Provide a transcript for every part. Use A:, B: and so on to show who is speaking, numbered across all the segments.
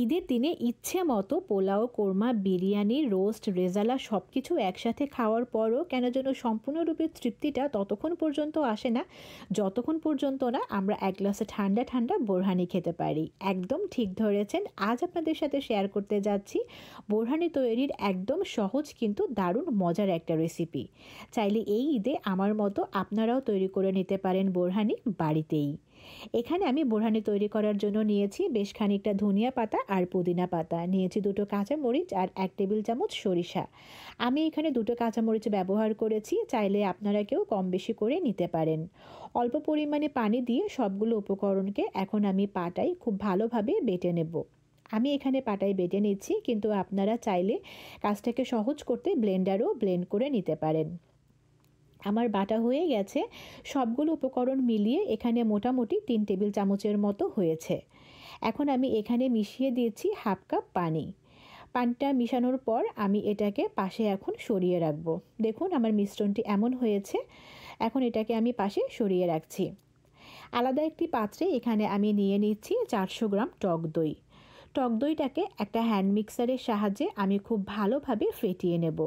A: ঈদের দিনে ইচ্ছে মতো পোলাও, কোরমা, বিরিয়ানি, রোস্ট, রেজালা সব কিছু একসাথে খাওয়ার পরও কেন যেন সম্পূর্ণরূপে তৃপ্তিটা ততক্ষণ পর্যন্ত আসে না, যতক্ষণ পর্যন্ত না আমরা এক গ্লাসে ঠান্ডা ঠান্ডা বোরহানি খেতে পারি। একদম ঠিক ধরেছেন। আজ আপনাদের সাথে শেয়ার করতে যাচ্ছি বোরহানি তৈরির একদম সহজ কিন্তু দারুণ মজার একটা রেসিপি। চাইলে এই ঈদে আমার মতো আপনারাও তৈরি করে নিতে পারেন বোরহানি বাড়িতেই। এখানে আমি বোরহানি তৈরি করার জন্য নিয়েছি বেশ খানিকটা ধনিয়া পাতা আর পুদিনা পাতা, নিয়েছি 2টো কাঁচামরিচ আর 1 টেবিল চামচ সরিষা। আমি এখানে 2টো কাঁচামরিচ ব্যবহার করেছি, চাইলে আপনারা কেউ কম বেশি করে নিতে পারেন। অল্প পরিমাণে পানি দিয়ে সবগুলো উপকরণকে এখন আমি পাটায় খুব ভালোভাবে বেটে নেব। আমি এখানে পাটায় বেটে নিচ্ছি, কিন্তু আপনারা চাইলে কাজটাকে সহজ করতে ব্লেন্ডারও ব্লেন্ড করে নিতে পারেন। আমার বাটা হয়ে গেছে। সবগুলো উপকরণ মিলিয়ে এখানে মোটামুটি 3 টেবিল চামচের মতো হয়েছে। এখন আমি এখানে মিশিয়ে দিয়েছি হাফ কাপ পানি। পানিটা মিশানোর পর আমি এটাকে পাশে এখন সরিয়ে রাখবো। দেখুন আমার মিশ্রণটি এমন হয়েছে। এখন এটাকে আমি পাশে সরিয়ে রাখছি। আলাদা একটি পাত্রে এখানে আমি নিয়ে নিচ্ছি 400 গ্রাম টক দই। টক দইটাকে একটা হ্যান্ড মিক্সারের সাহায্যে আমি খুব ভালোভাবে ফেটিয়ে নেব।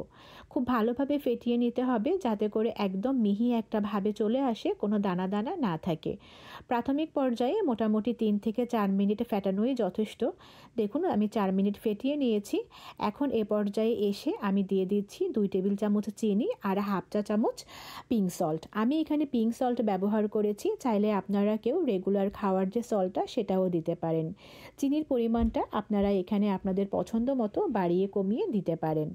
A: খুব ভালোভাবে ফেটিয়ে নিতে হবে যাতে করে একদম মিহি একটা ভাবে চলে আসে, কোনো দানা দানা না থাকে। প্রাথমিক পর্যায়ে মোটামুটি 3 থেকে 4 মিনিট ফেটানোই যথেষ্ট। দেখুন আমি 4 মিনিট ফেটিয়ে নিয়েছি। এখন এ পর্যায়ে এসে আমি দিয়ে দিচ্ছি 2 টেবিল চামচ চিনি আর হাফ চা চামচ পিঙ্ক সল্ট। আমি এখানে পিঙ্ক সল্ট ব্যবহার করেছি, চাইলে আপনারা কেউ রেগুলার খাওয়ার যে সল্টটা সেটাও দিতে পারেন। চিনির পরিমাণটা আপনারা এখানে আপনাদের পছন্দ মতো বাড়িয়ে কমিয়ে দিতে পারেন।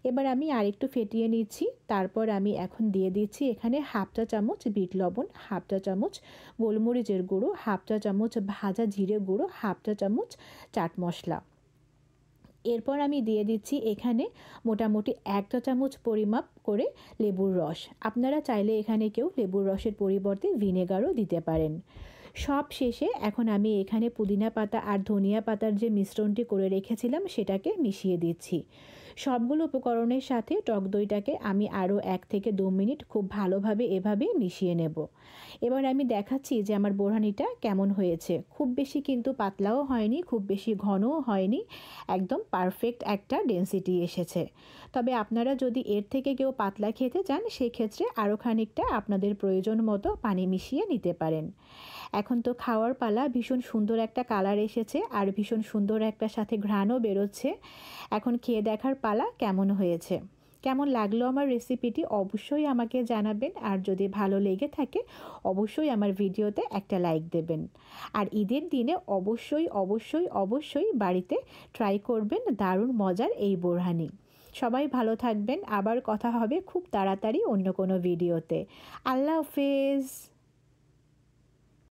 A: এবার আমি আরেকটু ফেটিয়ে নিচ্ছি। তারপর আমি এখন দিয়ে দিচ্ছি এখানে হাফ চা চামচ বিট লবণ, হাফ চা চামচ গোলমরিচের গুঁড়ো, হাফ চা চামচ ভাজা জিরে গুঁড়ো, হাফ চা চামচ চাট মশলা। এরপর আমি দিয়ে দিচ্ছি এখানে মোটামুটি 1 চা চামচ পরিমাপ করে লেবুর রস। আপনারা চাইলে এখানে কেউ লেবুর রসের পরিবর্তে ভিনেগারও দিতে পারেন। সব শেষে এখন আমি এখানে পুদিনা পাতা আর ধনিয়া পাতার যে মিশ্রণটি করে রেখেছিলাম সেটাকে মিশিয়ে দিচ্ছি। সবগুলো উপকরণের সাথে টক দইটাকে আমি আরও 1 থেকে 2 মিনিট খুব ভালোভাবে এভাবে মিশিয়ে নেব। এবার আমি দেখাচ্ছি যে আমার বোরহানিটা কেমন হয়েছে। খুব বেশি কিন্তু পাতলাও হয়নি, খুব বেশি ঘনও হয়নি, একদম পারফেক্ট একটা ডেন্সিটি এসেছে। তবে আপনারা যদি এর থেকে কেউ পাতলা খেতে চান সেক্ষেত্রে আরও খানিকটা আপনাদের প্রয়োজন মতো পানি মিশিয়ে নিতে পারেন। এখন তো খাওয়ার পালা। ভীষণ সুন্দর একটা কালার এসেছে আর ভীষণ সুন্দর একটা সাথে ঘ্রাণও বেরোচ্ছে। এখন খেয়ে দেখার পালা কেমন হয়েছে। কেমন লাগলো আমার রেসিপিটি অবশ্যই আমাকে জানাবেন, আর যদি ভালো লেগে থাকে অবশ্যই আমার ভিডিওতে একটা লাইক দেবেন। আর ঈদের দিনে অবশ্যই অবশ্যই অবশ্যই বাড়িতে ট্রাই করবেন দারুণ মজার এই বোরহানি। সবাই ভালো থাকবেন। আবার কথা হবে খুব তাড়াতাড়ি অন্য কোনো ভিডিওতে। আল্লাহ হাফেজ।